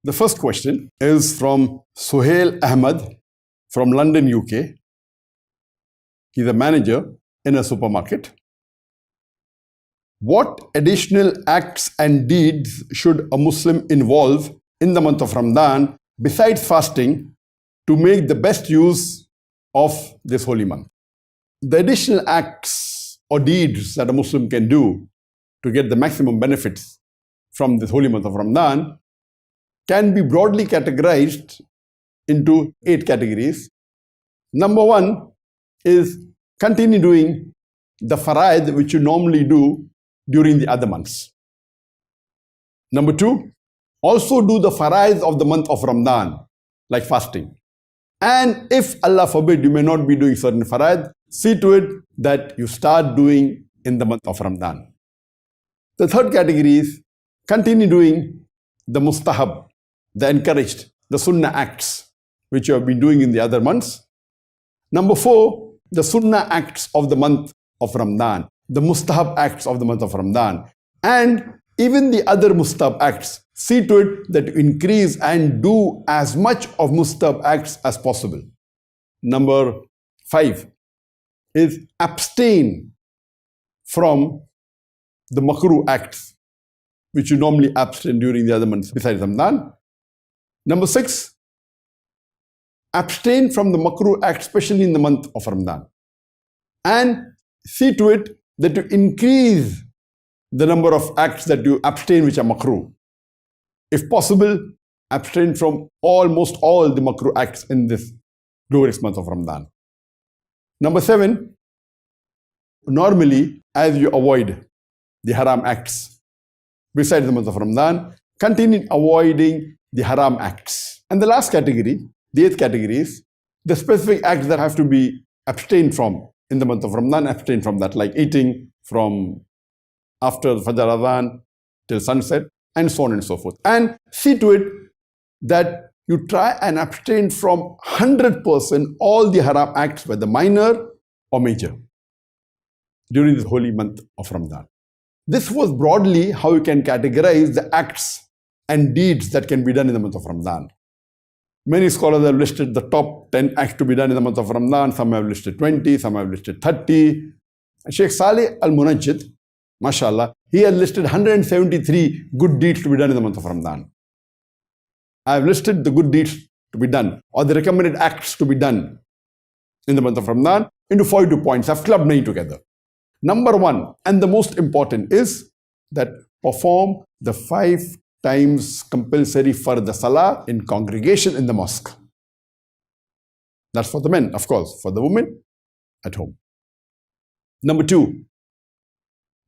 The first question is from Suhail Ahmed from London, UK. He's a manager in a supermarket. What additional acts and deeds should a Muslim involve in the month of Ramadan besides fasting to make the best use of this holy month? The additional acts or deeds that a Muslim can do to get the maximum benefits from this holy month of Ramadan can be broadly categorized into 8 categories. Number 1 is continue doing the faraid which you normally do during the other months. Number 2, also do the faraid of the month of Ramadan, like fasting. And if Allah forbid you may not be doing certain faraid, see to it that you start doing in the month of Ramadan. The third category is continue doing the mustahab, the encouraged, the sunnah acts which you have been doing in the other months. Number 4, the sunnah acts of the month of Ramadan, the mustahab acts of the month of Ramadan. And even the other mustahab acts, see to it that you increase and do as much of mustahab acts as possible. Number 5 is abstain from the makruh acts, which you normally abstain during the other months besides Ramadan. Number 6, abstain from the makruh acts, especially in the month of Ramadan. And see to it that you increase the number of acts that you abstain which are makruh. If possible, abstain from almost all the makruh acts in this glorious month of Ramadan. Number 7, normally as you avoid the haram acts besides the month of Ramadan, continue avoiding the haram acts. And the last category, the 8th category, is the specific acts that have to be abstained from in the month of Ramadan, abstain from that, like eating from after the Fajr Adhan till sunset, and so on and so forth. And see to it that you try and abstain from 100% all the haram acts, whether minor or major, during this holy month of Ramadan. This was broadly how you can categorize the acts and deeds that can be done in the month of Ramadan. Many scholars have listed the top 10 acts to be done in the month of Ramadan. Some have listed 20, some have listed 30. Sheikh Saleh Al-Munajjid, mashallah, he has listed 173 good deeds to be done in the month of Ramadan. I have listed the good deeds to be done, or the recommended acts to be done in the month of Ramadan into 42 points. I've clubbed 9 together. Number 1, and the most important, is that perform the 5 times compulsory for the salah in congregation in the mosque. That's for the men, of course. For the women, at home. Number 2,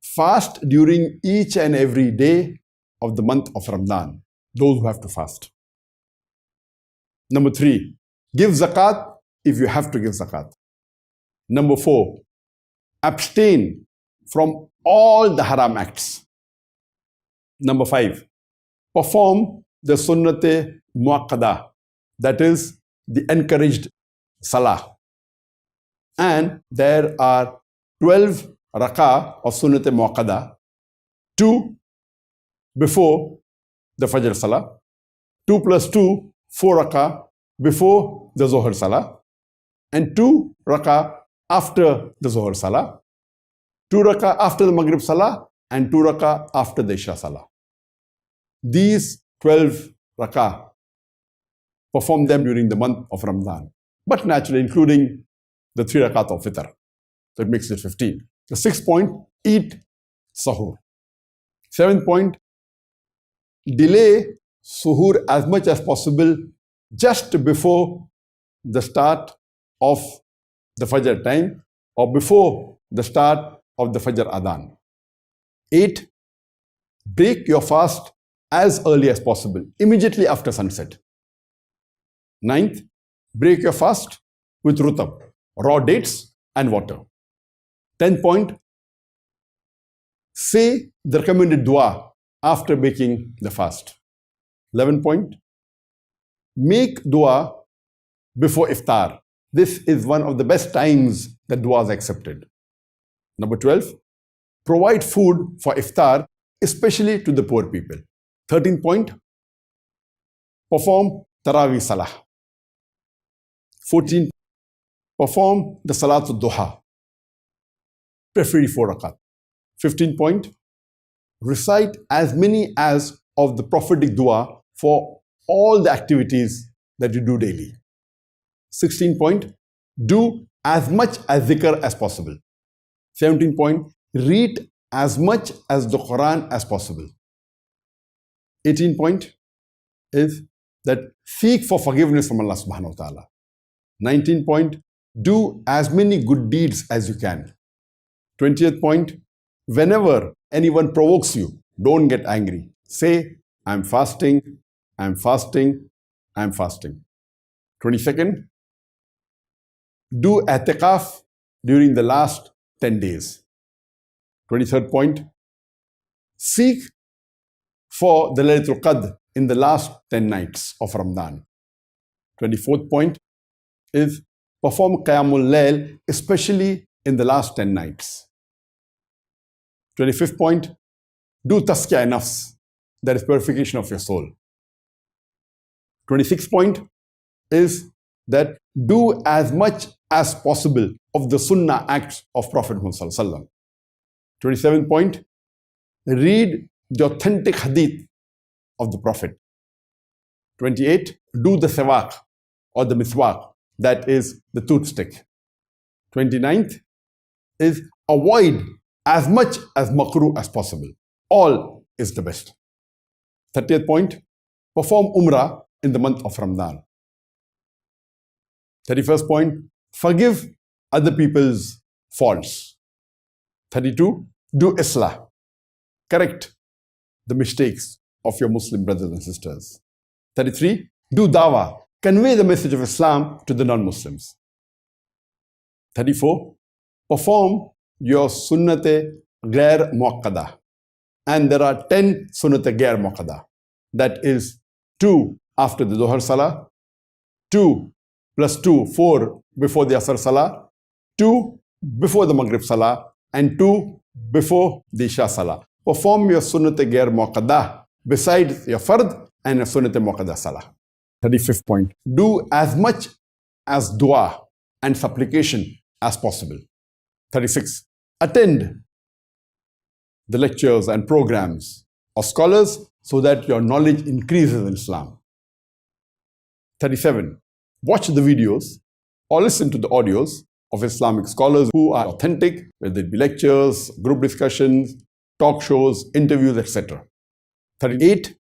fast during each and every day of the month of Ramadan, those who have to fast. Number 3, give zakat if you have to give zakat. Number 4, abstain from all the haram acts. Number 5, perform the sunnat muakkada, that is the encouraged salah. And there are 12 rakah of sunnat muakkada, 2 before the Fajr salah, 2 plus 2, 4 rakah before the Zohar salah, and 2 rakah after the Zohar salah, 2 rakah after the Maghrib salah, and 2 rakah after the Isha salah. These 12 rakah, perform them during the month of Ramadan, but naturally including the 3 rakat of fitr. So it makes it 15. The 6th point, eat sahur. 7th point, delay suhoor as much as possible just before the start of the Fajr time or before the start of the Fajr Adhan. 8, break your fast as early as possible, immediately after sunset. 9th, break your fast with rutab, raw dates and water. 10th point, say the recommended dua after breaking the fast. 11th point, make dua before iftar. This is one of the best times that dua is accepted. Number 12, provide food for iftar, especially to the poor people. 13th point, perform Taraweeh Salah. 14, perform the Salatul Duha, preferably 4 rakat. 15 point, recite as many as of the prophetic dua for all the activities that you do daily. 16 point, do as much as zikr as possible. 17 point, read as much as the Quran as possible. 18 point is that seek for forgiveness from Allah subhanahu wa ta'ala. 19 point, do as many good deeds as you can. 20th point, whenever anyone provokes you, don't get angry. Say, I'm fasting, I'm fasting, I'm fasting. 22nd, do i'tikaf during the last 10 days. 23rd point, seek for the Laylatul Qadr in the last 10 nights of Ramadan. 24th point is perform Qiyamul Layl, especially in the last 10 nights. 25th point, do Tazkiyah nafs, that is purification of your soul. 26th point is that do as much as possible of the Sunnah acts of Prophet Muhammad. 27th point, read the authentic hadith of the Prophet. 28, do the sawak or the miswak, that is the toothstick. 29th is avoid as much as makruh as possible. All is the best. 30th point, perform umrah in the month of Ramadan. 31st point, forgive other people's faults. 32, do islah. Correct the mistakes of your Muslim brothers and sisters. 33, do dawah. Convey the message of Islam to the non-Muslims. 34, perform your sunnat-e ghair muakkada. And there are 10 sunnat-e ghair muakkada. That is 2 after the Dhuhr Salah, 2 plus 2, 4 before the Asr Salah, 2 before the Maghrib Salah, and 2 before the Isha Salah. Perform your sunnat-e ghair muakkada besides your fard and your sunnat-e muakkada Salah. 35th point, do as much as dua and supplication as possible. 36, attend the lectures and programs of scholars so that your knowledge increases in Islam. 37, watch the videos or listen to the audios of Islamic scholars who are authentic, whether it be lectures, group discussions, talk shows, interviews, etc. 38,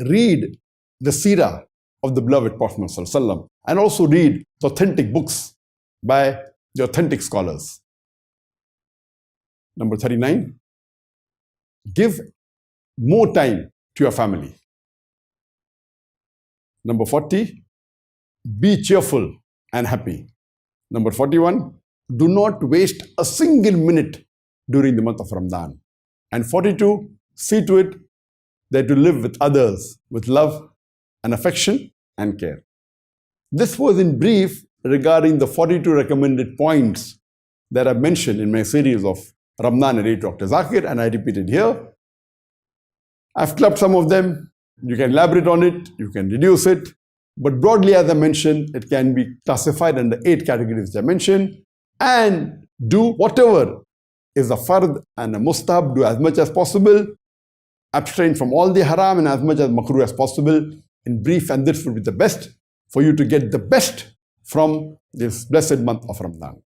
read the seerah of the beloved Prophet ﷺ and also read the authentic books by the authentic scholars. Number 39, give more time to your family. Number 40, be cheerful and happy. Number 41, do not waste a single minute during the month of Ramadan. And 42, see to it that you live with others with love and affection and care. This was in brief regarding the 42 recommended points that I mentioned in my series of Ramadan and Dr. Zakir, and I repeated here. I've clubbed some of them. You can elaborate on it, you can reduce it, but broadly, as I mentioned, it can be classified under 8 categories I mentioned, and do whatever is a fard and a mustahab, do as much as possible, abstain from all the haram and as much as makruh as possible. In brief, and this would be the best for you to get the best from this blessed month of Ramadan.